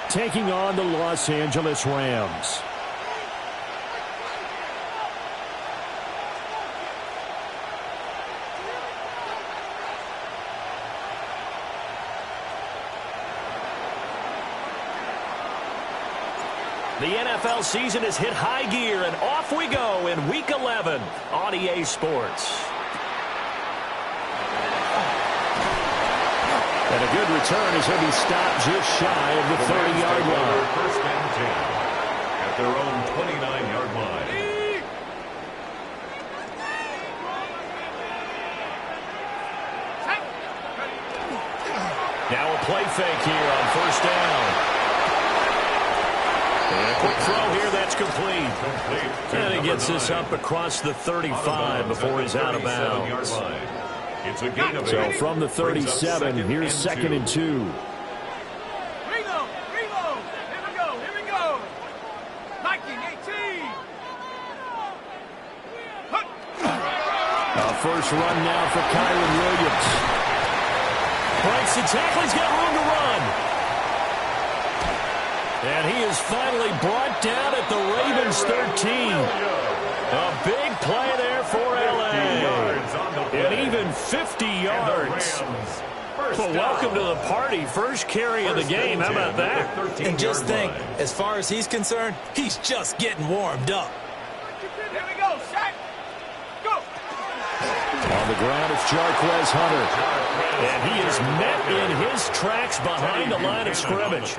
taking on the Los Angeles Rams. The NFL season has hit high gear, and off we go in Week 11 on EA Sports. And a good return as he'll be stopped just shy of the 30-yard line. First and 10 at their own 29-yard line. Now a play fake here on first down. And a quick throw here, that's complete. And he gets this up across the 35 before he's out of bounds. It's a gain of 8. So from the 37, here's second and 2. Reload! Here we go! Nike 18! A first run now for Kyren Williams. Breaks the tackle, he's got room to run. And he is finally brought down at the Ravens 13. A big play there for L.A. And even 50 yards. Well, welcome to the party. First carry of the game. How about that? And just think, as far as he's concerned, he's just getting warmed up. Here we go, Shaq! Go! On the ground, it's Jarquez Hunter. And he is met in his tracks behind the line of scrimmage.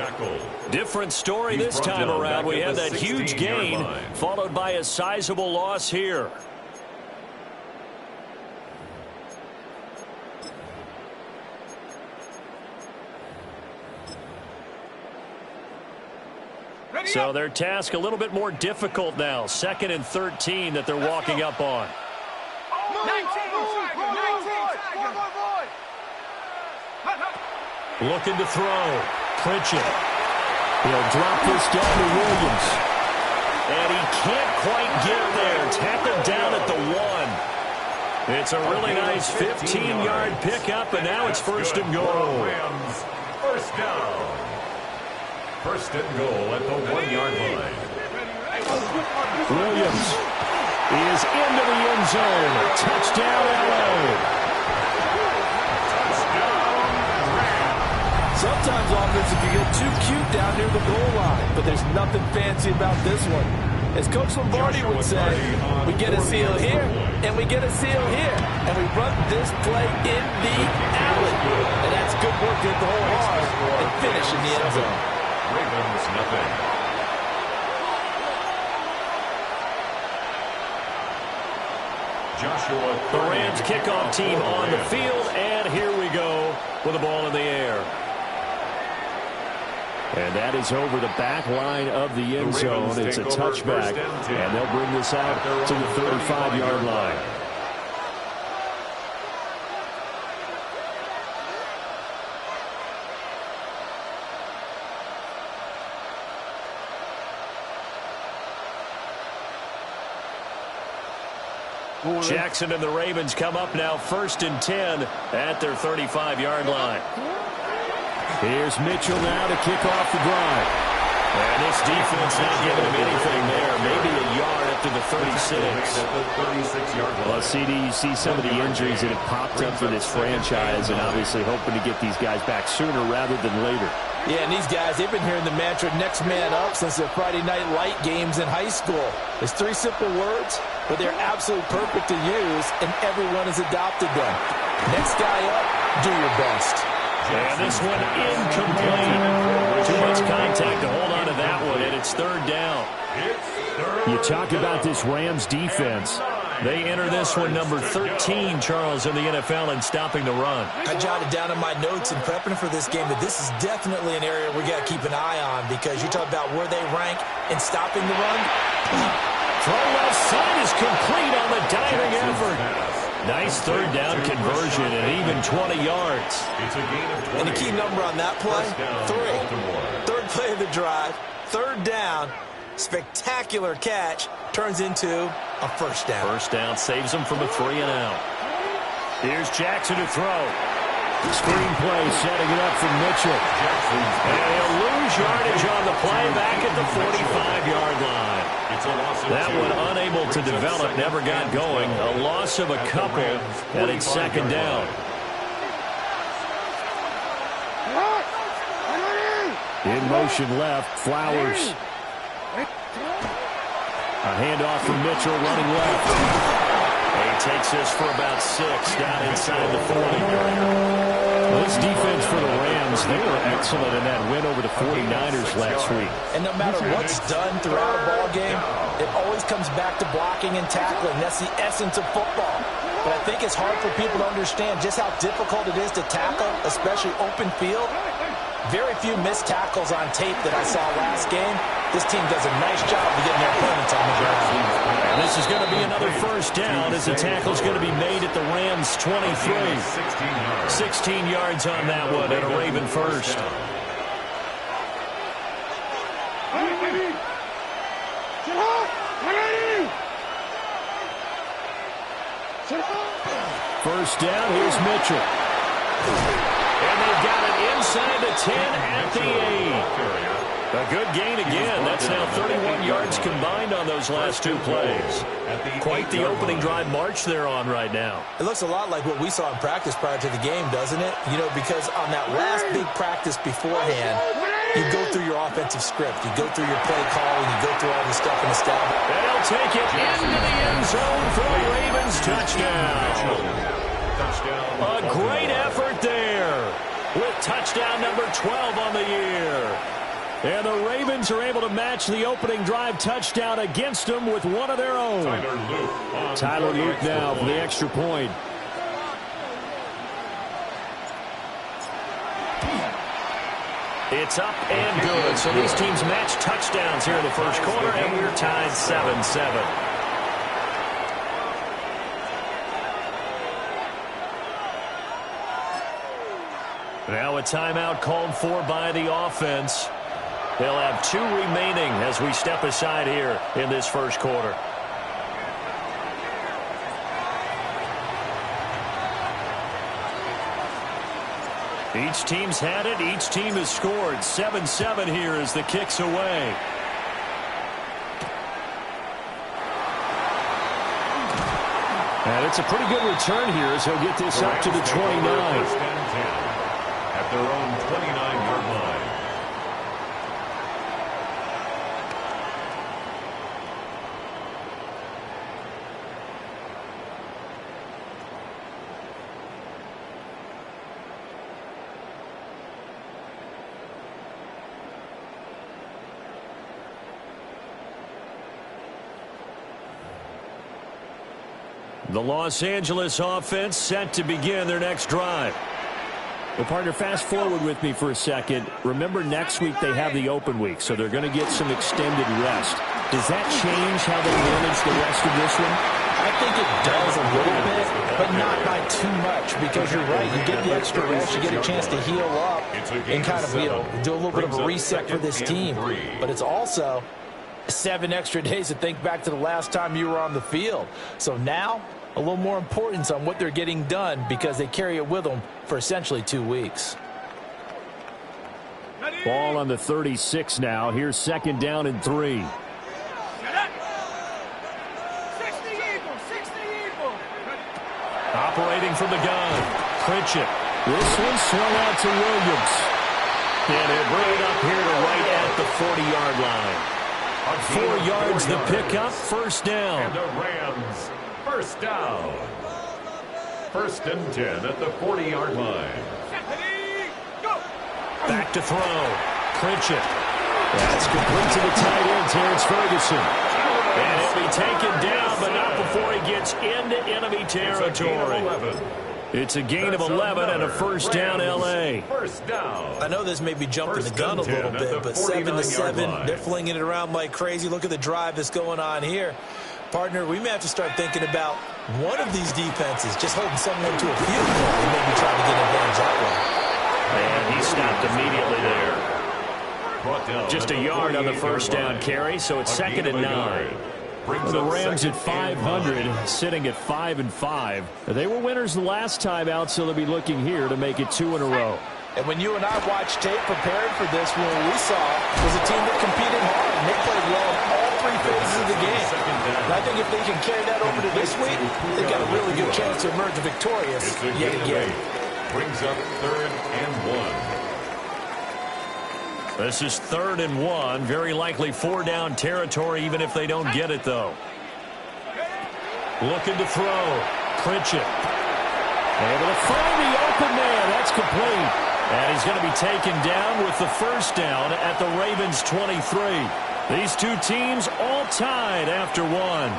Different story this time around. We had that huge gain followed by a sizable loss here. So their task a little bit more difficult now. Second and 13 that they're walking up on. 19, Looking to throw. Pritchett. He'll drop this down to Williams. And he can't quite get there. Tackled down at the 1. It's a really nice 15-yard pickup, and now it's first and goal. First down. First and goal at the 1-yard line. Williams is into the end zone. Touchdown, L.A. Sometimes offense can get too cute down near the goal line, but there's nothing fancy about this one. As Coach Lombardi would say, we get a seal here, and we get a seal here, and we run this play in the alley. And that's good work at the whole hard and finish in the end zone. Ravens, nothing. Joshua. The Rams kickoff team on the field, and here we go with the ball in the air. And that is over the back line of the end zone. It's a touchback, and they'll bring this out to the 35-yard line. Jackson and the Ravens come up now first and 10 at their 35-yard line. Here's Mitchell now to kick off the drive. And this defense not giving him anything there. Maybe a yard up to the 36. Well, CD, you see some of the injuries that have popped up for this franchise, and obviously hoping to get these guys back sooner rather than later. Yeah, and these guys, they've been hearing the mantra next man up since their Friday night light games in high school. It's 3 simple words, but they're absolutely perfect to use, and everyone has adopted them. Next guy up, do your best. And this one incomplete. Too much contact to hold on to that one, and it's third down. You talk about this Rams defense. They enter this one number 13, Charles, in the NFL in stopping the run. I jotted down in my notes in prepping for this game that this is definitely an area we got to keep an eye on, because you talk about where they rank in stopping the run. Throw left side is complete on the diving effort. Nice third down conversion and even 20 yards. It's a gain of 20. And the key number on that play, 3. Third play of the drive, third down, spectacular catch, turns into a first down. First down saves them from a 3-and-out. Here's Jackson to throw. Screen play setting it up for Mitchell. And he'll lose yardage on the play back at the 45-yard line. That one unable to develop, never got going. A loss of a couple, and it's second down. In motion left, Flowers. A handoff from Mitchell running left. And he takes this for about 6 down inside the 40. Well, this defense for the Rams, they were excellent in that win over the 49ers last week. And no matter what's done throughout a ball game, it always comes back to blocking and tackling. That's the essence of football. But I think it's hard for people to understand just how difficult it is to tackle, especially open field. Very few missed tackles on tape that I saw last game. This team does a nice job of getting their opponents on the ground. And this is going to be another first down as the tackle's going to be made at the Rams' 23. 16 yards on that one and a Raven first. First down, here's Mitchell. And they've got it inside the 10 at the 8. A good gain again. That's now 31 yards combined on those last 2 plays. Quite the opening drive march they're on right now. It looks a lot like what we saw in practice prior to the game, doesn't it? You know, because on that last big practice beforehand, you go through your offensive script. You go through your play calling. You go through all this stuff in the staff. And he'll take it into the end zone for a Ravens touchdown. A great effort there with touchdown number 12 on the year. And the Ravens are able to match the opening drive touchdown against them with one of their own. Tyler Luke now for the extra point. It's up and good. So these teams match touchdowns here in the first quarter, and we're tied 7-7. Now a timeout called for by the offense. They'll have 2 remaining as we step aside here in this first quarter. Each team's had it. Each team has scored. 7-7 here as the kick's away. And it's a pretty good return here as he'll get this up to the 29. At their own 29-yard line. The Los Angeles offense set to begin their next drive. Well, partner, fast forward with me for a second. Remember, next week they have the open week, so they're going to get some extended rest. Does that change how they manage the rest of this one? I think it does a little bit, but not by too much, because you're right. You get the extra rest, you get a chance to heal up and kind of, do a little bit of a reset for this team. But it's also 7 extra days to think back to the last time you were on the field. So now, a little more importance on what they're getting done because they carry it with them for essentially 2 weeks. Ball on the 36 now. Here's second down and 3. Operating from the gun. Pritchett. This one swung out to Williams. And they bring it up here to right at the 40-yard line. 4 yards the pickup. First down. And the Rams. First down. 1st and 10 at the 40-yard line. Back to throw. Pritchett. That's complete to the tight end, Terrence Ferguson. And he'll be taken down, but not before he gets into enemy territory. It's a gain of 11 and a first down, L.A. First down. I know this may be jumping the gun a little bit, but 7-7, they're flinging it around like crazy. Look at the drive that's going on here. Partner, we may have to start thinking about one of these defenses just holding someone to a field goal and maybe trying to get an advantage that way. And he stopped immediately there. Just a yard on the first down carry, so it's 2nd and 9. brings The up Rams at 2nd and 500, sitting at 5-5. They were winners the last time out, so they'll be looking here to make it 2 in a row. And when you and I watched tape preparing for this one, what we saw was a team that competed hard, and they played well in all 3 phases of the game. And I think if they can carry that over to this week, they've got a really good chance to emerge victorious yet again. Brings up 3rd and 1. This is 3rd and 1. Very likely 4-down territory, even if they don't get it, though. Looking to throw. Pritchett. Able to find the open man. That's complete. And he's going to be taken down with the first down at the Ravens' 23. These two teams all tied after 1.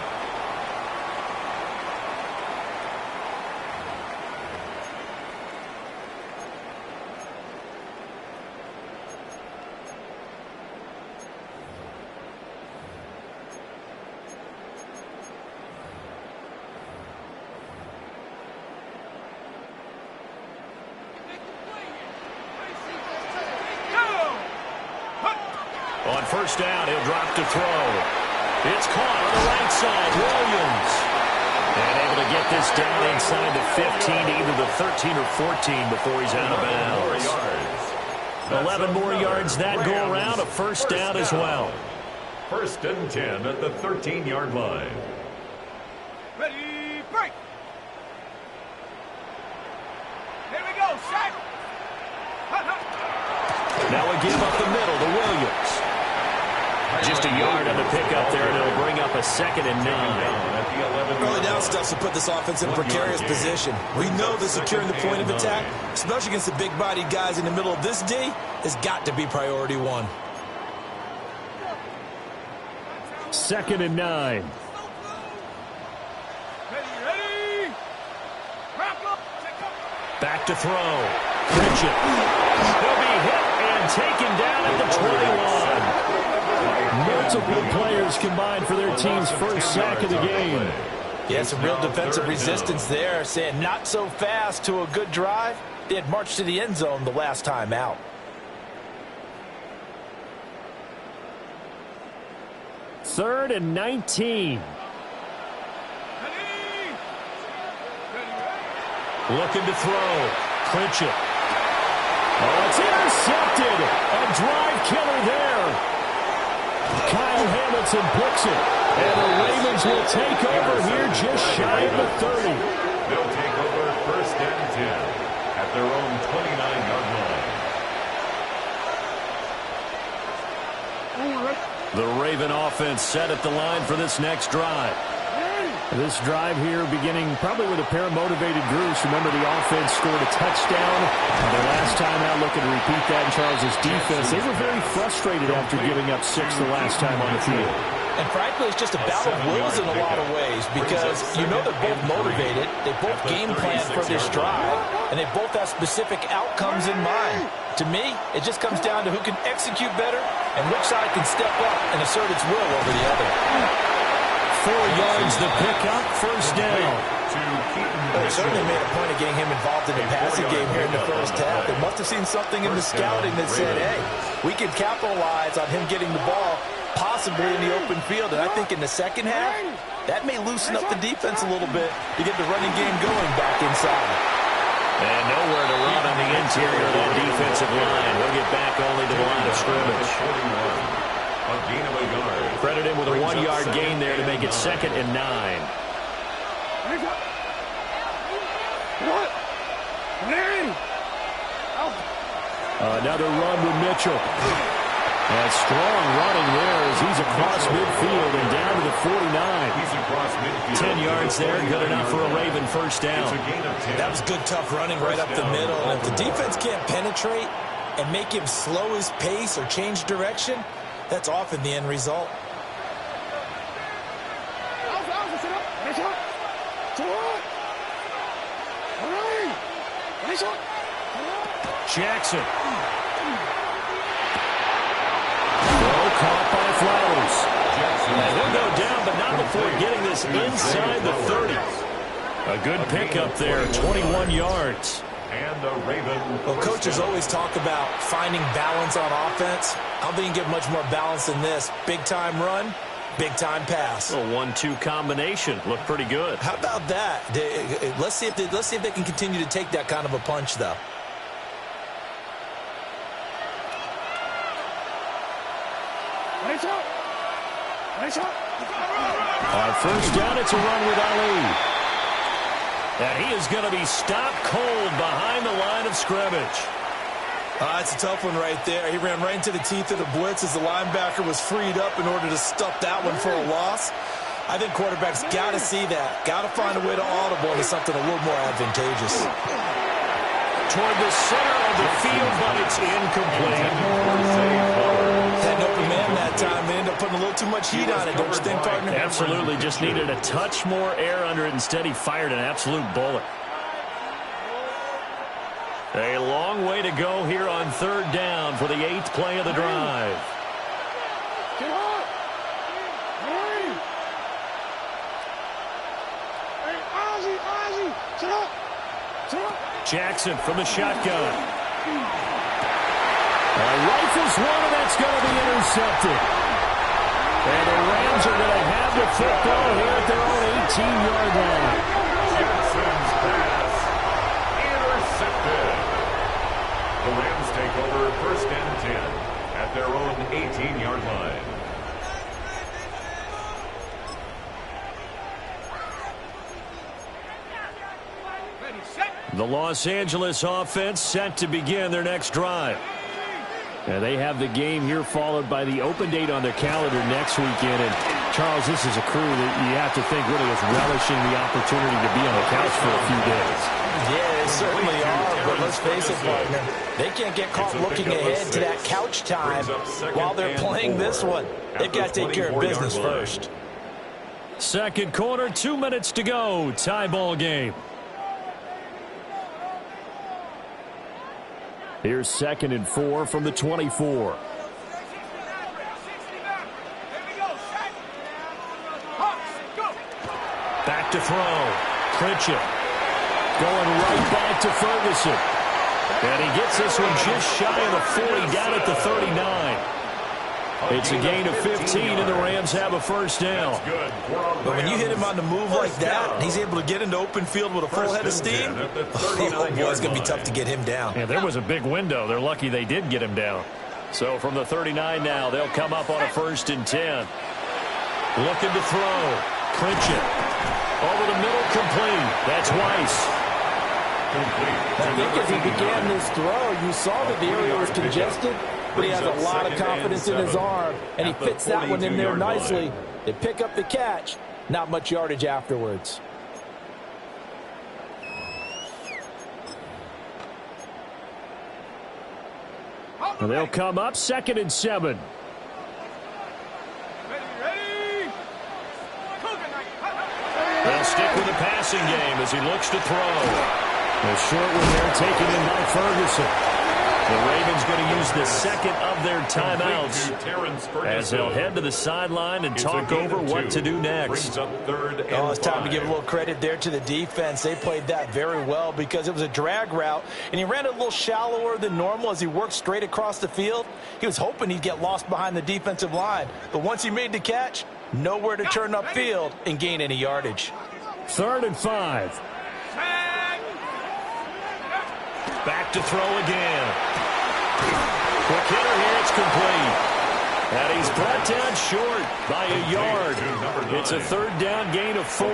On first down, he'll drop to throw. It's caught on the right side. Williams. And able to get this down inside the 15 to either the 13 or 14 before he's out of bounds. 11 more yards that go around. A first down as well. 1st and 10 at the 13-yard line. Ready, break. Here we go, set. Now we give up the middle to Williams. Just a yard on the pickup there, and it'll bring up a 2nd and 9. Early down stuff to put this offense in a precarious position. We know that securing the point of attack, especially against the big-bodied guys in the middle of this D, has got to be priority 1. 2nd and 9. Ready. Wrap up. Back to throw. Pritchett. He'll be hit and taken down at the 21. Multiple players combined for their team's first sack of the game. Yeah, some real defensive resistance there, saying not so fast to a good drive. They had marched to the end zone the last time out. Third and 19. Looking to throw. Pritchett. Oh, it's intercepted. A drive killer there. Kyle Hamilton picks it. And the Ravens will take over here just shy of the 30. They'll take over 1st and 10 at their own 29-yard line. The Raven offense set at the line for this next drive. This drive here beginning probably with a pair of motivated groups. Remember, the offense scored a touchdown. The last time out, looking to repeat that in Charles' defense. They were very frustrated after giving up 6 the last time on the field. And frankly, it's just a battle of wills in a lot of ways because you know they're both motivated. They both game plan for this drive, and they both have specific outcomes in mind. To me, it just comes down to who can execute better and which side can step up and assert its will over the other. 4 yards the pickup, first down. They certainly made a point of getting him involved in the passing game here in the first half. They must have seen something in the scouting that said, hey, we can capitalize on him getting the ball possibly in the open field. And I think in the second half, that may loosen up the defense a little bit to get the running game going back inside. And nowhere to run on the interior of that defensive line. We'll get back only to the line of scrimmage. A gain of a yard. Credit him with a 1-yard gain there to make it 2nd and 9. Another run with Mitchell. And strong running there as he's across midfield and down to the 49. He's across midfield. 10 yards there, good enough for a Raven first down. That was good, tough running right up the middle. And if the defense can't penetrate and make him slow his pace or change direction, that's often the end result. Jackson. Throw caught by Flowers. And he'll go down, but not before getting this inside the 30. A good pickup there, 21 yards. And the Raven. Well, coaches always talk about finding balance on offense. I don't think you can get much more balance than this. Big-time run, Big-time pass. A 1-2 combination. Looked pretty good. How about that? Let's see if they can continue to take that kind of a punch, though. On first down, it's a run with Ali. And he is going to be stopped cold behind the line of scrimmage. It's a tough one right there. He ran right into the teeth of the blitz as the linebacker was freed up in order to stuff that one for a loss. I think quarterbacks got to see that. Got to find a way to audible into something a little more advantageous. Toward the center of the field, but it's incomplete. Had an open man that time. They ended up putting a little too much heat on it, don't you think, partner? Absolutely. Just needed a touch more air under it. Instead, he fired an absolute bullet. A long way to go here on third down for the 8th play of the drive. Jackson from the shotgun. Rifles one, and that's going to be intercepted. And the Rams are going to have the football here at their own 18-yard line. Jackson's pass intercepted. The Rams take over first and 10 at their own 18-yard line. The Los Angeles offense set to begin their next drive. And they have the game here followed by the open date on their calendar next weekend. And, Charles, this is a crew that you have to think really is relishing the opportunity to be on the couch for a few days. Yeah, they certainly are, but let's face it, partner. They can't get caught looking ahead to that couch time while they're playing this one. They've got to take care of business first. Second quarter, 2 minutes to go. Tie ball game. Here's 2nd and 4 from the 24. Back to throw. Pritchett going right back to Ferguson. And he gets this one just shy of the 40, down at the 39. It's a gain of 15, and the Rams have a first down. But when you hit him on the move like that, he's able to get into open field with a full head of steam. Oh, boy, it's going to be tough to get him down. Yeah, there was a big window. They're lucky they did get him down. So from the 39 now, they'll come up on a 1st and 10. Looking to throw. Pritchett. Over the middle, complete. That's Weiss. I think as he began this throw, you saw that the area was congested, but he has a lot of confidence in his arm, and he fits that one in there nicely. They pick up the catch, not much yardage afterwards. And they'll come up 2nd and 7. They'll stick with the passing game as he looks to throw. A short one there taken in by Ferguson. The Ravens going to use the second of their timeouts as they'll head to the sideline and talk over what to do next. It's time to give a little credit there to the defense. They played that very well because it was a drag route, and he ran it a little shallower than normal as he worked straight across the field. He was hoping he'd get lost behind the defensive line, but once he made the catch, nowhere to turn upfield and gain any yardage. 3rd and 5. Back to throw again. Quick hitter here, it's complete. And he's brought down short by a yard. It's a 3rd down gain of 4.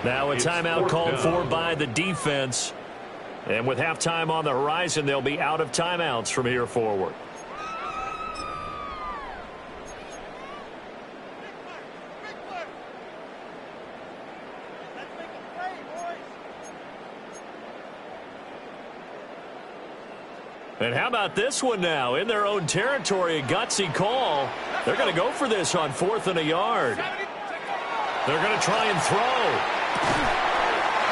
Now a timeout called for by the defense. And with halftime on the horizon, they'll be out of timeouts from here forward. And how about this one now? In their own territory, a gutsy call. They're going to go for this on 4th and a yard. They're going to try and throw.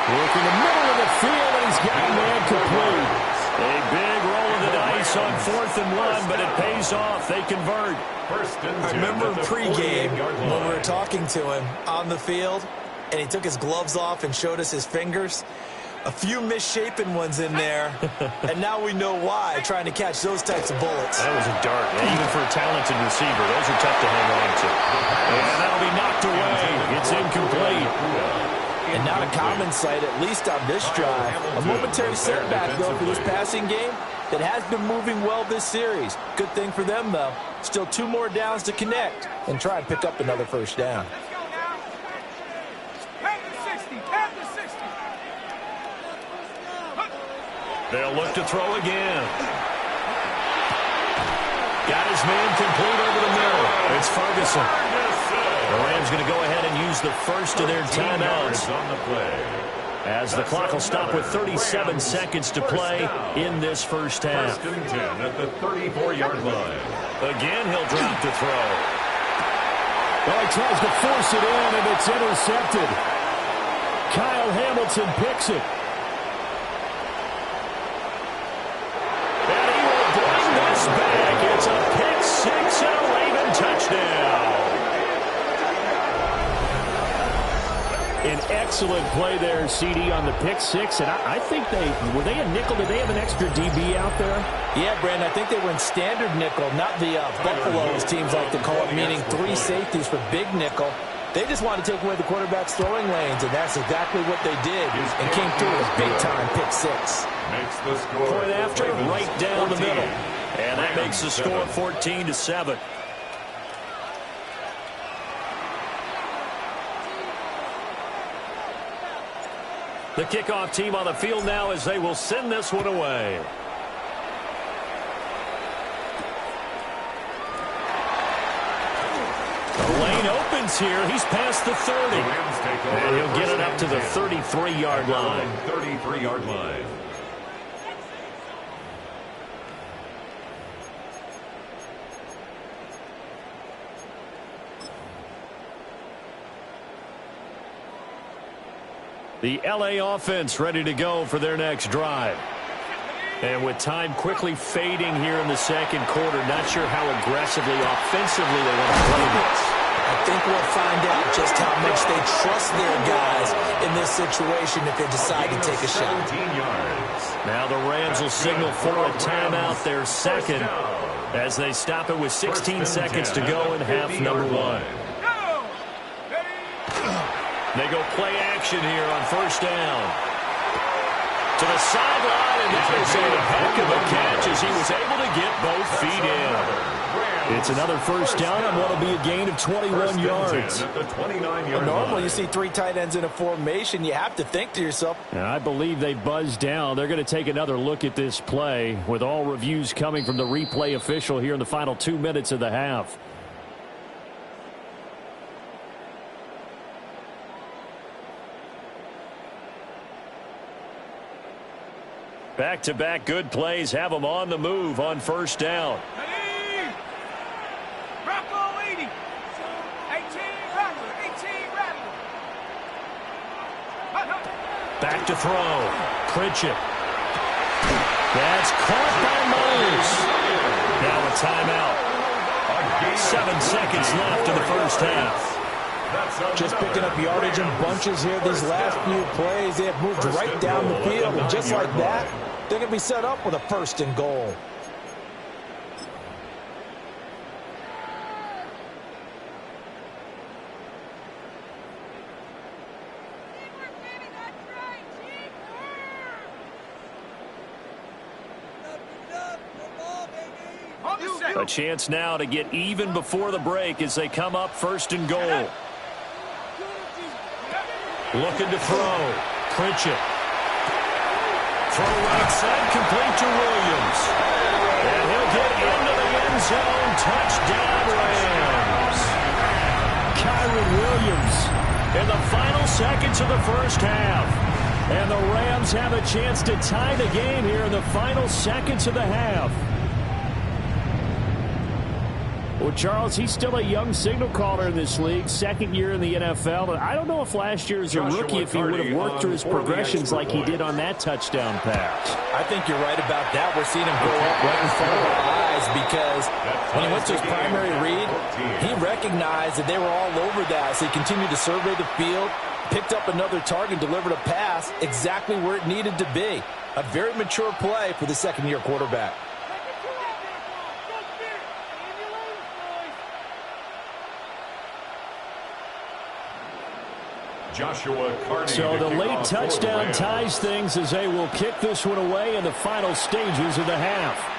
Working the middle of the field, and he's got a man complete. A big roll of the dice on 4th and 1, but it pays off. They convert. I remember pregame when we were talking to him on the field, and he took his gloves off and showed us his fingers. A few misshapen ones in there, and now we know why, trying to catch those types of bullets. That was a dart. Even for a talented receiver, those are tough to hang on to. And that'll be knocked away. It's incomplete. And not a common sight, at least on this drive. A momentary setback, though, for this passing game that has been moving well this series. Good thing for them, though. Still 2 more downs to connect and try and pick up another first down. Let's go now. 10 to 60. 10 to 60. They'll look to throw again. Got his man complete over the middle. It's Ferguson. The Rams going to go ahead and use the first of their timeouts on the play. as the clock will stop with 37 seconds to play in this first half. 1st and 10 at the 34-yard line. Again, he'll drop to throw. Well, he tries to force it in, and it's intercepted. Kyle Hamilton picks it. And he will bring this back. It's a pick six and a Raven touchdown. An excellent play there, CD, on the pick six. And I think were they a nickel? Did they have an extra DB out there? Yeah, Brandon, I think they were in standard nickel, not the Buffalo, as teams like to call it, meaning 3 safeties for big nickel. They just wanted to take away the quarterback's throwing lanes, and that's exactly what they did, and came through with a big-time pick six. Makes the score. Point after, Ravens right down 14. the middle. And that makes the score 14-7. The kickoff team on the field now as they will send this one away. The lane opens here. He's past the 30. And he'll get it up to the 33-yard line. 33-yard line. The LA offense ready to go for their next drive. And with time quickly fading here in the second quarter, not sure how aggressively, offensively they want to play this. I think we'll find out just how much they trust their guys in this situation if they decide to take a shot. 17 yards. Now the Rams will signal for a timeout, their second, as they stop it with 16 seconds to go in half number 1. They go play action here on first down. To the sideline, and that is a heck of a catch as he was able to get both feet in. It's another first down on what will be a gain of 21 yards. At the 29-yard Normally, line. you see 3 tight ends in a formation, you have to think to yourself, And I believe they buzzed down. They're going to take another look at this play with all reviews coming from the replay official here in the final 2 minutes of the half. Back-to-back good plays have them on the move on first down. Ready? Rocco 80. 18 Rattler. 18 Rattler. Back to throw. Pritchett. That's caught by Myers. Now a timeout. 7 seconds left in the first half. just picking up yardage in bunches here these last few plays. They have moved right down the field, and just like that, they're going to be set up with a 1st and goal. A chance now to get even before the break as they come up 1st and goal. Looking to throw. Pritchett. Throw right side, complete to Williams. And he'll get into the end zone. Touchdown, Rams. Kyron Williams In the final seconds of the first half. and the Rams have a chance to tie the game here in the final seconds of the half. Well, Charles, he's still a young signal caller in this league, 2nd year in the NFL. And I don't know if last year as a rookie, if he would have worked through his progressions like he did on that touchdown pass. I think you're right about that. We're seeing him grow up right in front of our eyes, because when he went to his primary read, he recognized that they were all over that. So he continued to survey the field, picked up another target, delivered a pass exactly where it needed to be. A very mature play for the second-year quarterback. Joshua Carney. So the late touchdown ties things as they will kick this one away in the final stages of the half.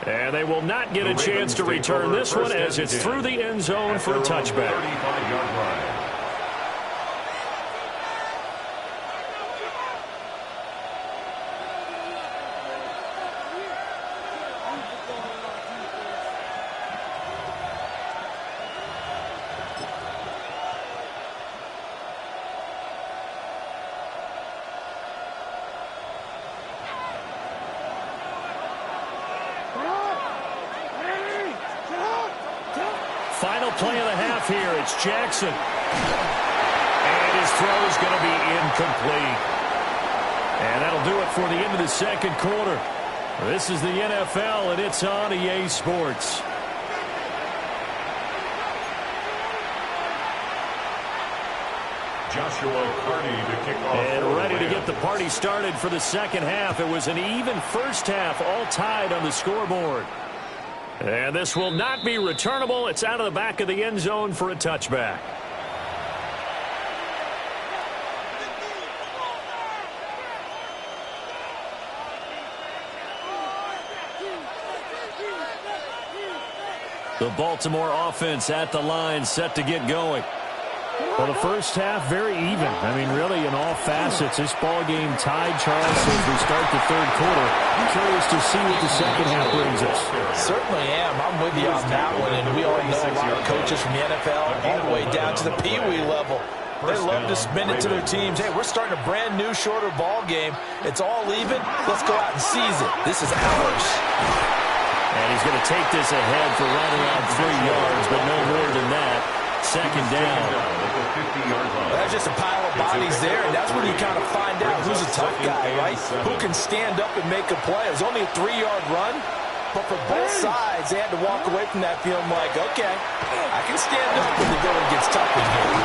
And they will not get a chance to return this one as it's through the end zone for a touchback. 35-yard line. Final play of the half here. It's Jackson. And his throw is going to be incomplete. And that'll do it for the end of the second quarter. This is the NFL, and it's on EA Sports. Joshua Carney to kick off. And ready to get the party started for the second half. It was an even first half, all tied on the scoreboard. And this will not be returnable. It's out of the back of the end zone for a touchback. The Baltimore offense at the line, set to get going. Well, the first half, very even. I mean, really, in all facets, this ball game tied, Charles, as we start the third quarter. I'm curious to see what the second half brings us. Certainly am. I'm with you on that one, and we all know a lot of coaches from the NFL all the way down to the Pee-wee level. They love to spin it to their teams. Hey, we're starting a brand new, shorter ball game. It's all even. Let's go out and seize it. This is ours. And he's going to take this ahead for right around 3 yards, but no more than that. Second down. That's just a pile of bodies there, and that's when you kind of find out who's a tough guy, right? Who can stand up and make a play. It was only a 3-yard run, but for both sides, they had to walk away from that feeling like, okay, I can stand up when the going gets tough in here.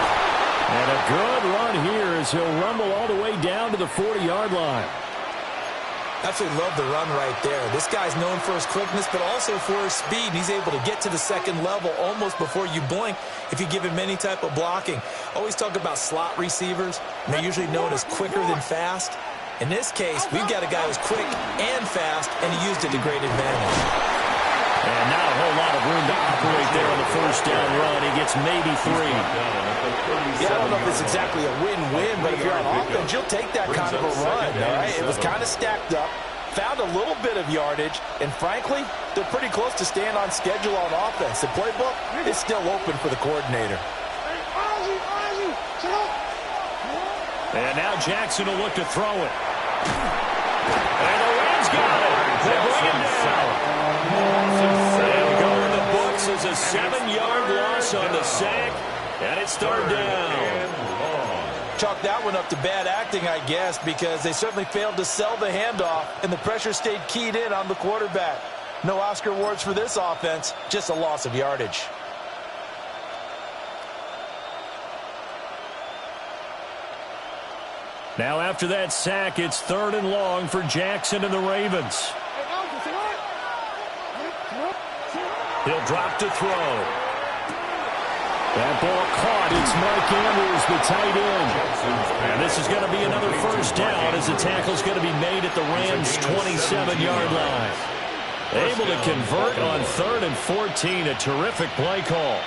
And a good run here as he'll rumble all the way down to the 40-yard line. Absolutely love the run right there. This guy's known for his quickness, but also for his speed. He's able to get to the second level almost before you blink if you give him any type of blocking. Always talk about slot receivers. They're usually known as quicker than fast. In this case, we've got a guy who's quick and fast, and he used it to great advantage. And not a whole lot of room to operate there on the first down run. He gets maybe 3. Yeah, I don't know if it's exactly a win-win, but if you're on offense, you'll take that kind of a run, all right? It was kind of stacked up, found a little bit of yardage, and frankly, they're pretty close to staying on schedule on offense. The playbook is still open for the coordinator. And now Jackson will look to throw it. And the Rams got it. They bring him down. And go in the books as a 7-yard loss on the sack. And it's third down. Chalk that one up to bad acting, I guess, because they certainly failed to sell the handoff, and the pressure stayed keyed in on the quarterback. No Oscar awards for this offense, just a loss of yardage. Now after that sack, it's 3rd and long for Jackson and the Ravens. He'll drop to throw. That ball caught. It's Mike Andrews, the tight end. And this is going to be another first down as the tackle's going to be made at the Rams' 27-yard line. Able to convert on 3rd and 14. A terrific play call.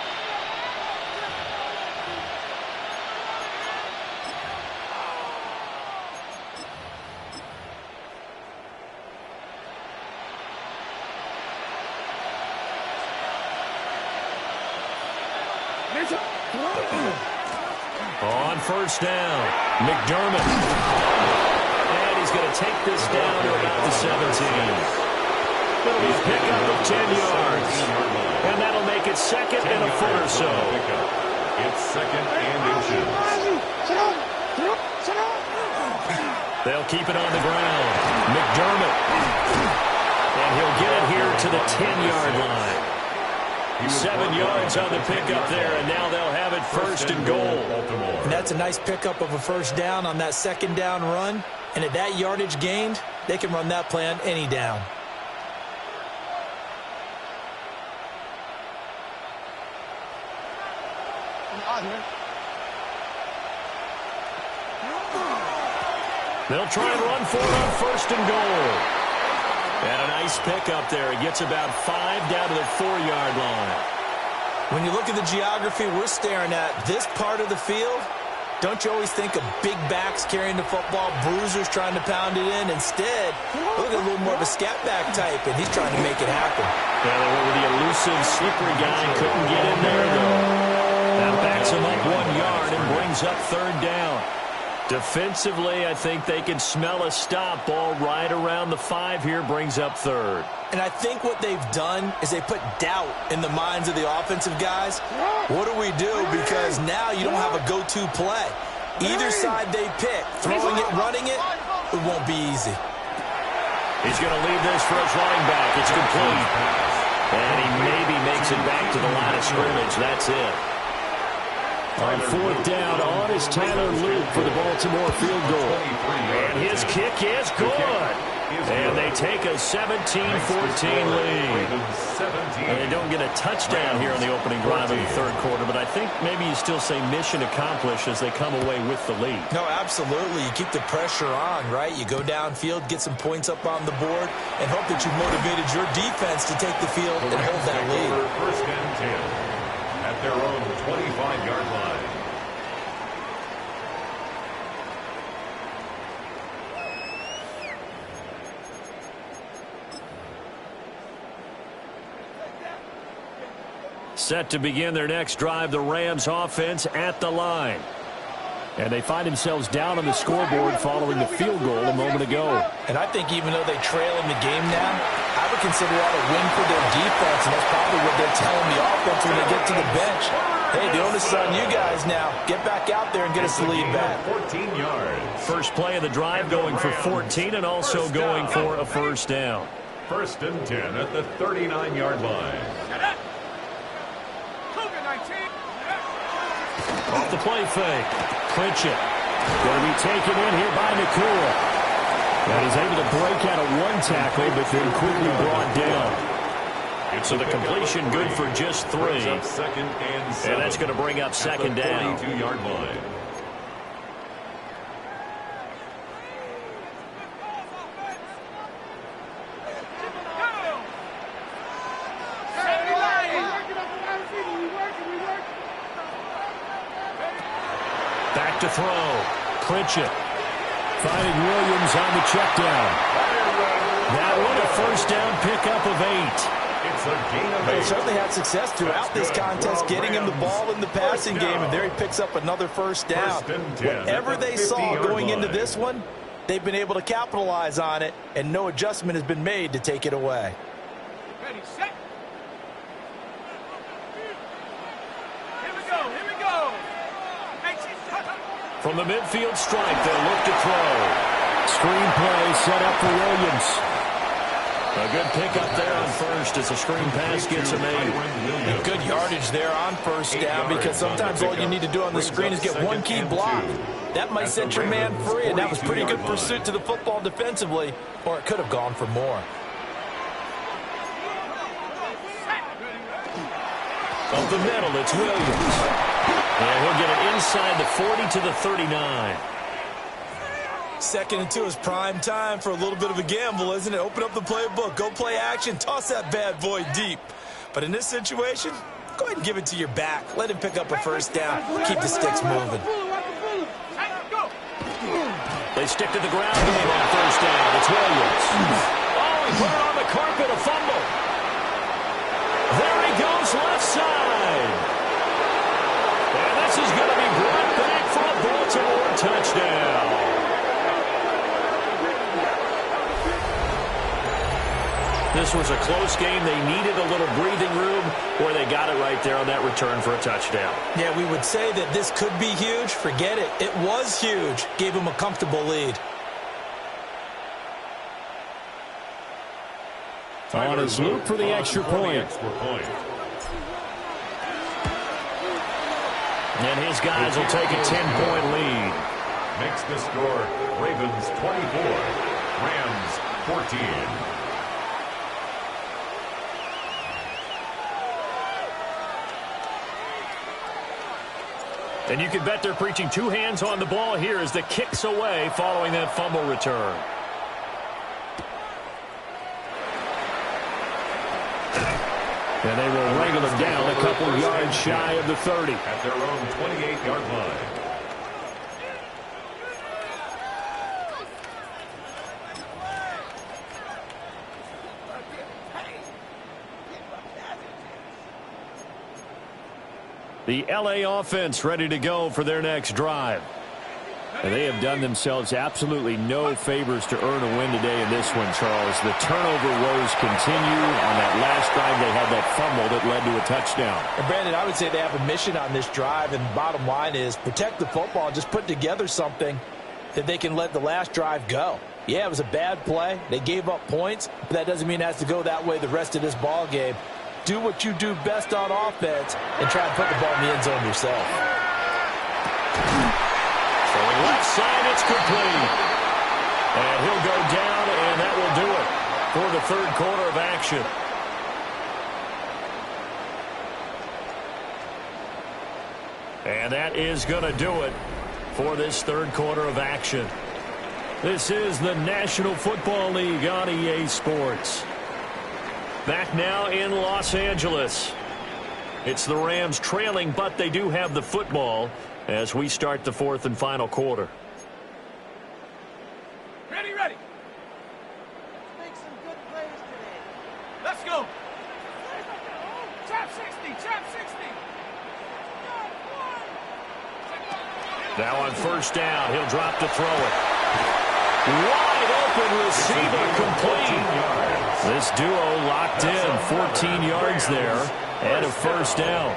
On first down, McDermott. And he's going to take this down to about the 17. It'll be a pickup of 10 yards. And that'll make it 2nd and a foot or so. It's 2nd and inches. They'll keep it on the ground. McDermott. And he'll get it here to the 10-yard line. 7 yards on the pickup there, and now they'll have it first and goal. And that's a nice pickup of a first down on that second down run. And at that yardage gained, they can run that play on any down. They'll try and run for it on first and goal. And a nice pickup there. It gets about 5 down to the 4-yard line. When you look at the geography we're staring at, this part of the field, don't you always think of big backs carrying the football, bruisers trying to pound it in? Instead, look at a little more of a scat back type, and he's trying to make it happen. Yeah, they went with the elusive, slippery guy. Couldn't get in there, though. That backs him up 1 yard and brings up third down. Defensively, I think they can smell a stop. Ball right around the 5 here, brings up third. And I think what they've done is they put doubt in the minds of the offensive guys. What do we do? Because now you don't have a go-to play. Either side they pick, throwing it, running it, it won't be easy. He's going to leave this for his running back. It's complete. And he maybe makes it back to the line of scrimmage. That's it. On fourth down, on is Tyler Luke for the Baltimore field goal. And his kick is good. And they take a 17-14 lead. And they don't get a touchdown here on the opening drive of the third quarter, but I think maybe you still say mission accomplished as they come away with the lead. No, absolutely. You keep the pressure on, right? You go downfield, get some points up on the board, and hope that you've motivated your defense to take the field and hold that lead. First and 10 at their own 25-yard line. Set to begin their next drive, the Rams offense at the line. And they find themselves down on the scoreboard following the field goal a moment ago. And I think even though they trail in the game now, I would consider that a win for their defense, and that's probably what they're telling the offense when they get to the bench. Hey, the onus is on you guys now. Get back out there and get us the lead back. 14 yards. First play of the drive going for 14 and also going for a first down. First and 10 at the 39-yard line. Off the play fake. Pritchett. Going to be taken in here by Nakua. And he's able to break out of one tackle, but then quickly brought down. So the completion good for just 3. And that's going to bring up second down. 22-yard line. Back to throw. Pritchett finding Williams on the check down. That one a first down pickup of 8. It's a gain of 8. They certainly had success throughout this contest, getting him the ball in the passing game, and there he picks up another first down. Whatever they saw going into this one, they've been able to capitalize on it, and no adjustment has been made to take it away. Ready, set. Here we go, here we go. From the midfield stripe, they'll look to throw. Screen play set up for Williams. A good pickup there on first as the screen pass gets him in. Good yardage there on first down, because sometimes all you need to do on the screen is get one key block. That might set your man free, and that was pretty good pursuit to the football defensively, or it could have gone for more. Up the middle, it's Williams. And he'll get it inside the 40 to the 39. 2nd and 2 is prime time for a little bit of a gamble, isn't it? Open up the playbook, go play action, toss that bad boy deep. But in this situation, go ahead and give it to your back. Let him pick up a first down. Keep the sticks moving. They stick to the ground game on first down. It's Williams. Oh, he put it on the carpet, a fumble. There he goes, left side. And this is going to be brought back for a Baltimore touchdown. This was a close game. They needed a little breathing room, where they got it right there on that return for a touchdown. Yeah, we would say that this could be huge. Forget it. It was huge. Gave him a comfortable lead. On his loop for the extra point. And his guys will take a 10-point lead. Makes the score Ravens 24, Rams 14. And you can bet they're preaching two hands on the ball here as the kick's away following that fumble return. And they will wrangle him down a couple yards shy of the 30. At their own 28-yard line. The L.A. offense ready to go for their next drive. And they have done themselves absolutely no favors to earn a win today in this one, Charles. The turnover woes continue. On that last drive, they had that fumble that led to a touchdown. And Brandon, I would say they have a mission on this drive, and the bottom line is protect the football, just put together something that they can let the last drive go. Yeah, it was a bad play. They gave up points, but that doesn't mean it has to go that way the rest of this ball game. Do what you do best on offense and try and put the ball in the end zone yourself. Left side, it's complete. And he'll go down, and that will do it for the third quarter of action. And that is going to do it for this third quarter of action. This is the National Football League on EA Sports. Back now in Los Angeles. It's the Rams trailing, but they do have the football as we start the fourth and final quarter. Ready, ready. Make some good plays today. Let's go. Trap 60, trap 60. Now on first down, he'll drop to throw it. Wide open receiver complete. This duo locked in, 14 yards there and a first down.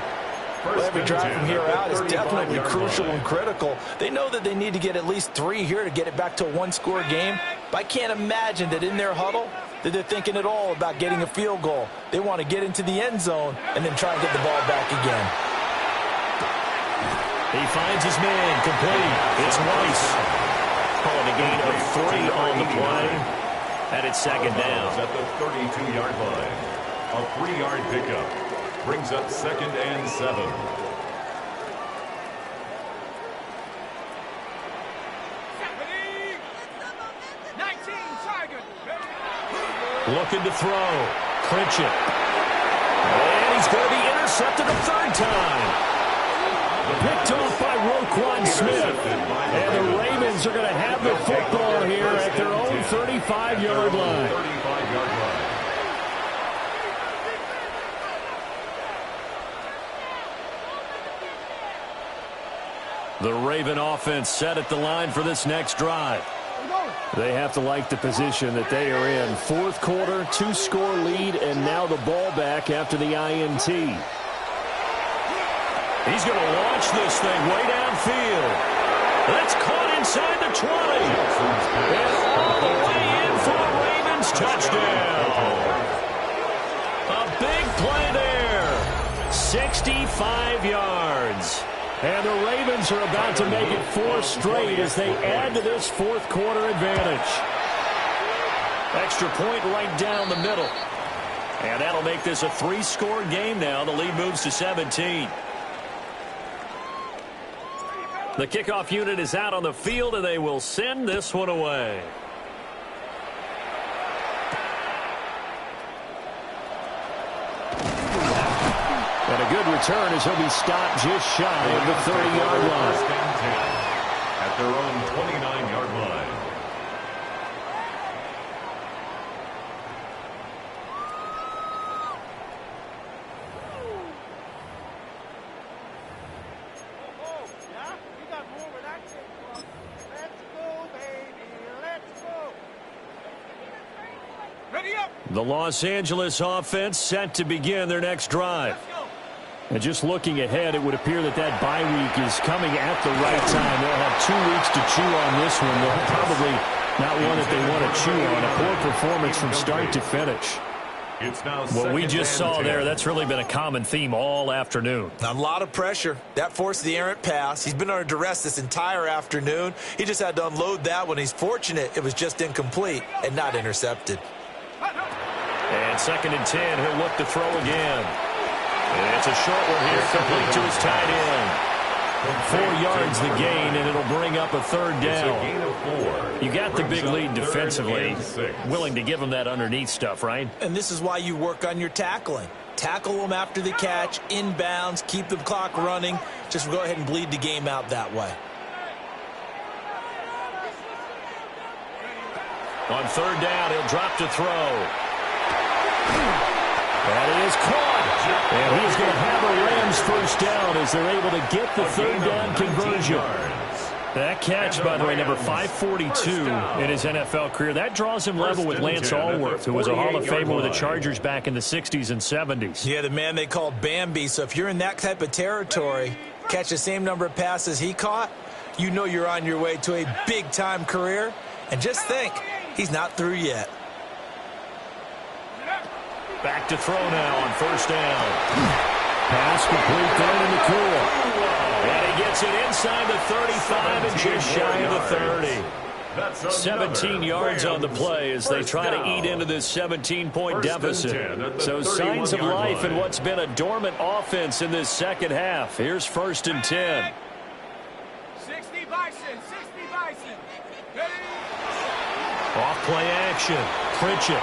Well, every drive from here out is definitely crucial and critical. They know that they need to get at least 3 here to get it back to a one-score game. But I can't imagine that in their huddle that they're thinking at all about getting a field goal. They want to get into the end zone and then try and get the ball back again. He finds his man complete. It's Weiss. Calling a gain of 3 on the play. And it's second down. At the 32-yard line. A 3-yard pickup. Brings up 2nd and 7. Looking to throw. Pritchett. And he's going to be intercepted a third time. Picked off by Roquan Smith. And the Ravens are going to have the football here at their own 35-yard line. The Raven offense set at the line for this next drive. They have to like the position that they are in. Fourth quarter, 2-score lead, and now the ball back after the INT. He's going to launch this thing way downfield. That's caught inside the 20. And all the way in for a Ravens touchdown. A big play there. 65 yards. And the Ravens are about to make it 4 straight as they add to this fourth quarter advantage. Extra point right down the middle. And that'll make this a 3-score game now. The lead moves to 17. The kickoff unit is out on the field, and they will send this one away. And a good return as he'll be stopped just shy of the 30-yard line. At their own 29-yard line. The Los Angeles offense set to begin their next drive. And just looking ahead, it would appear that that bye week is coming at the right time. They'll have 2 weeks to chew on this one. They'll probably not one that they want to chew on. A poor performance from start to finish. It's now what we just saw 10. there, that's really been a common theme all afternoon. A lot of pressure. That forced the errant pass. He's been under duress this entire afternoon. He just had to unload that one. He's fortunate it was just incomplete and not intercepted. And 2nd and 10, he'll look to throw again. And it's a short one here, complete to his tight end. 4 yards the gain, and it'll bring up a 3rd down. It's a gain of 4. You got the big lead defensively, willing to give them that underneath stuff, right? And this is why you work on your tackling. Tackle them after the catch, inbounds, keep the clock running. Just go ahead and bleed the game out that way. On 3rd down, he'll drop to throw. That is caught. And he's going to have a Rams 1st down as they're able to get the 3rd down conversion. That catch, by the way, number 542 in his NFL career. That draws him level with Lance Allworth, who was a Hall of Famer with the Chargers back in the 60s and 70s. Yeah, the man they called Bambi. So if you're in that type of territory, catch the same number of passes he caught, you know you're on your way to a big-time career. And just think, he's not through yet. Back to throw now on 1st down. Pass complete down in the core. And he gets it inside the 35 and just shy of the 30. 17 yards on the play as they try to eat into this 17-point deficit. So signs of life in what's been a dormant offense in this 2nd half. Here's 1st and 10. 60 Bison, 60 Bison. Off play action. Pritchett.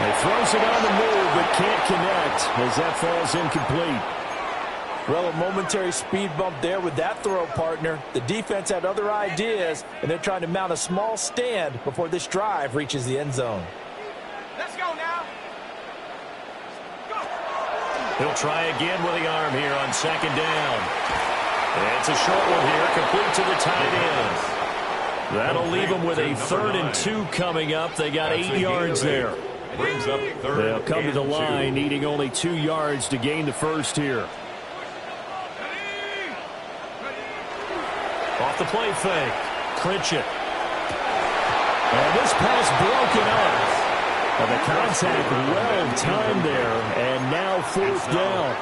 He throws it on the move, but can't connect as that falls incomplete. Well, a momentary speed bump there with that throw, partner. The defense had other ideas, and they're trying to mount a small stand before this drive reaches the end zone. Let's go now. Go. He'll try again with the arm here on 2nd down. And it's a short one here, complete to the tight end. That'll leave them with a 3rd and 2 coming up. They got 8 yards there. Brings up 3rd. They'll come to the line, needing only 2 yards to gain the 1st here. Off the play fake. Pritchett. And this pass broken up. And the contact well timed there. And now 4th down.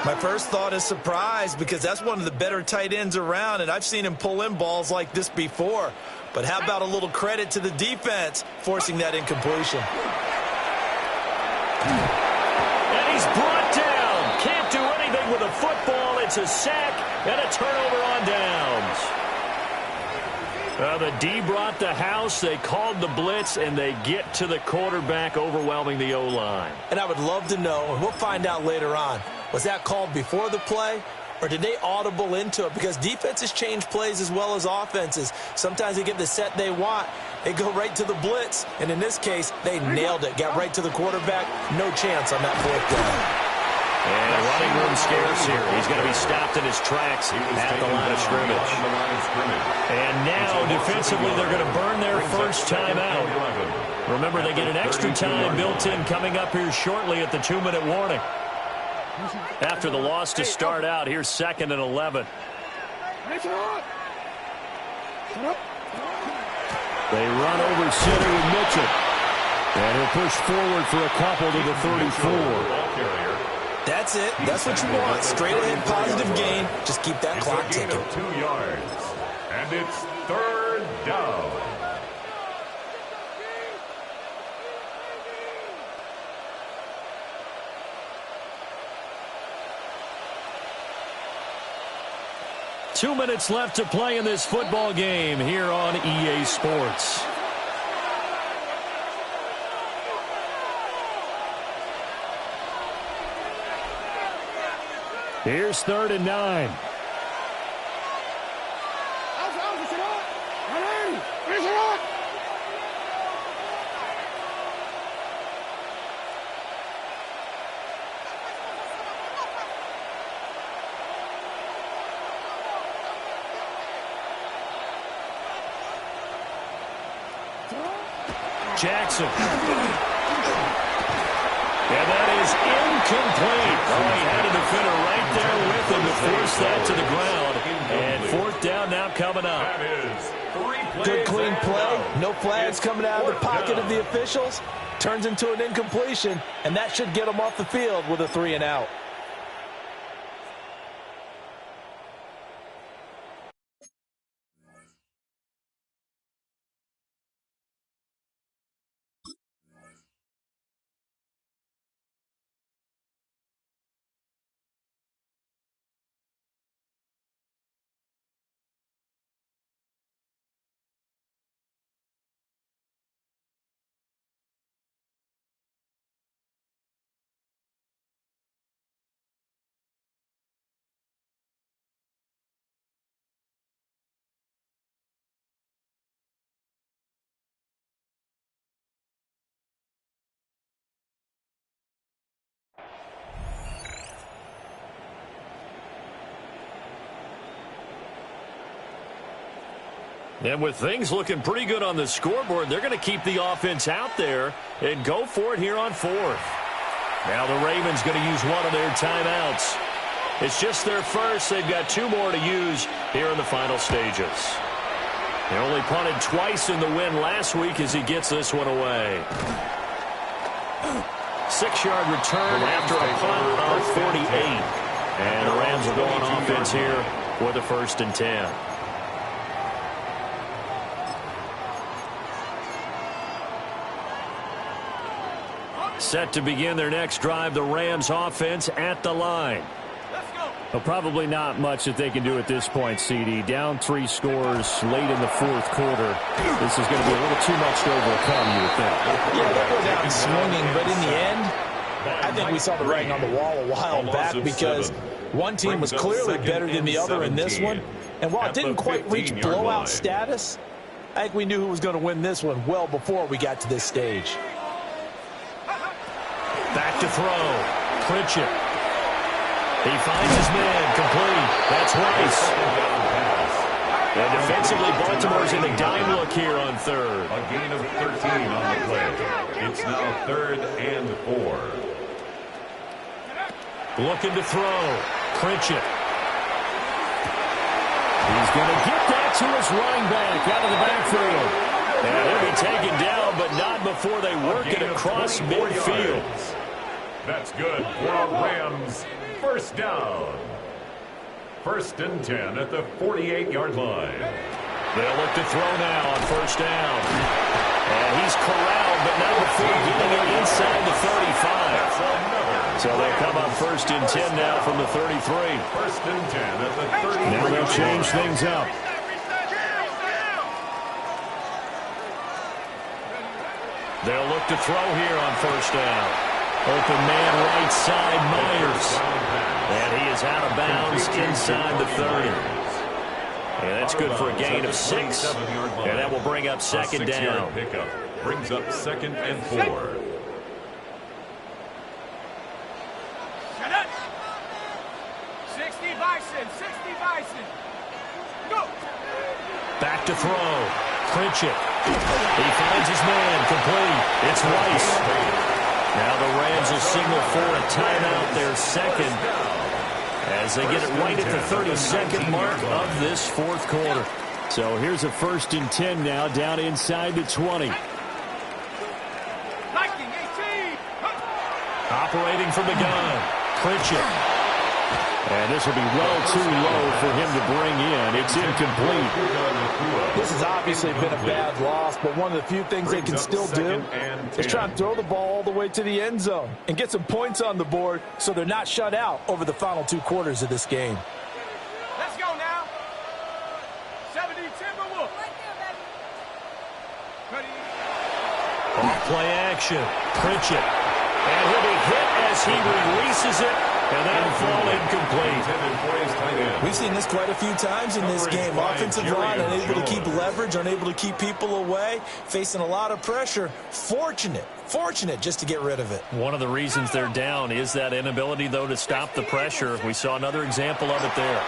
My first thought is surprise because that's one of the better tight ends around, and I've seen him pull in balls like this before. But how about a little credit to the defense forcing that incompletion? And he's brought down. Can't do anything with a football. It's a sack and a turnover on downs. The D brought the house. They called the blitz, and they get to the quarterback, overwhelming the O-line. And I would love to know, and we'll find out later on, was that called before the play? Or did they audible into it? Because defenses change plays as well as offenses. Sometimes they get the set they want. They go right to the blitz. And in this case, they nailed it. Got right to the quarterback. No chance on that 4th down. And running room scarce here. He's going to be stopped in his tracks at the line of scrimmage. And now, defensively, they're going to burn their 1st time out. Remember, they get an extra time built in coming up here shortly at the 2-minute warning. After the loss to start out, here's 2nd and 11. They run over center with Mitchell. And he'll push forward for a couple to the 34. That's it. That's what you want. Straight ahead, positive gain. Just keep that clock ticking. 2 yards. And it's 3rd down. Two minutes left to play in this football game here on EA Sports. Here's 3rd and 9. Jackson. And that is incomplete. Oh, he had a defender right there with him to force that to the ground. And 4th down now coming up. good, clean play. No flags coming out of the pocket of the officials. Turns into an incompletion, and that should get them off the field with a 3 and out. And with things looking pretty good on the scoreboard, they're going to keep the offense out there and go for it here on 4th. Now the Ravens going to use one of their timeouts. It's just their first. They've got 2 more to use here in the final stages. They only punted twice in the win last week as he gets this one away. 6-yard return after a punt of 48. And the Rams will go on offense here for the 1st and 10. Set to begin their next drive, the Rams offense at the line. Well, probably not much that they can do at this point, CD. Down 3 scores late in the 4th quarter. This is going to be a little too much to overcome, you would think. Yeah, they'll go down swinging, but in the end, I think we saw the writing on the wall a while back because one team was clearly better than the other in this one. And while it didn't quite reach blowout status, I think we knew who was going to win this one well before we got to this stage. Back to throw. Pritchett. He finds his man. Complete. That's Rice. And defensively, Baltimore's in the dime look here on 3rd. A gain of 13 on the play. It's now 3rd and 4. Looking to throw. Pritchett. He's going to get that to his running back out of the backfield. And he'll be taken down, but not before they work it across midfield. That's good for a Rams first down. 1st and 10 at the 48-yard line. They'll look to throw now on 1st down. And he's corralled, but not before getting it inside the 35. So they come up 1st and 10 now from the 33. 1st and 10 at the 33. Now they'll change things up. They'll look to throw here on 1st down. Open man right side, Myers. And he is out of bounds inside the 30. And that's good for a gain of 6. And that will bring up 2nd down. Pickup brings up 2nd and 4. Back to throw. Pritchett. He finds his man. Complete. It's Rice. Now the Rams will signal for a timeout, their 2nd, as they get it right at the 32nd mark of this 4th quarter. So here's a 1st and 10 now, down inside the 20. Operating from the gun. Pritchett. And this will be well too low for him to bring in. It's incomplete. This has obviously been a bad loss, but one of the few things they can still do is try and throw the ball all the way to the end zone and get some points on the board so they're not shut out over the final 2 quarters of this game. Let's go now. 70 Timberwolves. Off play action. Pritchett. And he'll be hit as he releases it. And that'll fall incomplete. We've seen this quite a few times in this game. Offensive line unable to keep leverage, unable to keep people away, facing a lot of pressure. Fortunate just to get rid of it. One of the reasons they're down is that inability, though, to stop the pressure. We saw another example of it there.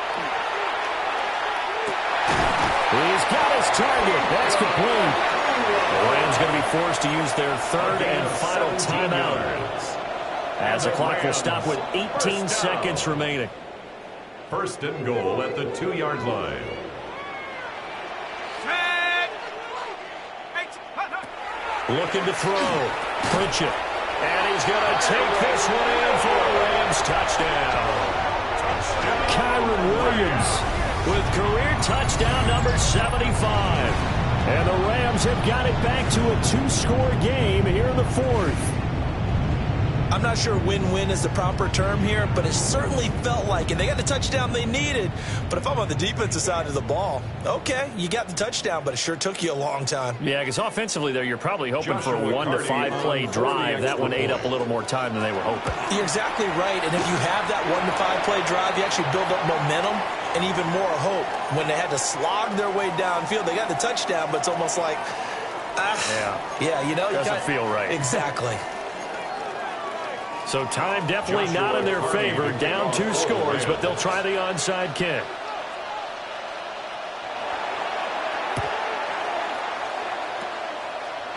He's got his target. That's complete. The Rams going to be forced to use their 3rd and final timeout, as the clock will stop with 18 seconds remaining. 1st and goal at the 2-yard line. Looking to throw. Pritchett. And he's going to take this one in for a Rams touchdown. Kyren Williams with career touchdown number 75. And the Rams have got it back to a 2-score game here in the fourth. I'm not sure win-win is the proper term here, but it certainly felt like it. They got the touchdown they needed. But if I'm on the defensive side of the ball, okay, you got the touchdown, but it sure took you a long time. Yeah, because offensively there, you're probably hoping for a 1 to 5 play drive. That one ate up a little more time than they were hoping. You're exactly right. And if you have that 1 to 5 play drive, you actually build up momentum and even more hope. When they had to slog their way downfield, they got the touchdown, but it's almost like, yeah, you know, doesn't feel right. Exactly. So time definitely not in their favor. Down 2 scores, but they'll try the onside kick.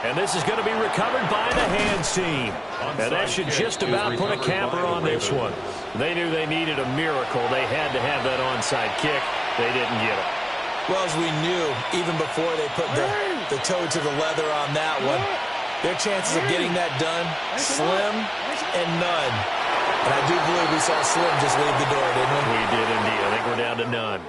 And this is going to be recovered by the hands team. And that should just about put a capper on this one. They knew they needed a miracle. They had to have that onside kick. They didn't get it. Well, as we knew, even before they put the toe to the leather on that one, their chances of getting that done, slim and none. And I do believe we saw Slim just leave the door, didn't we? We did indeed. I think we're down to none.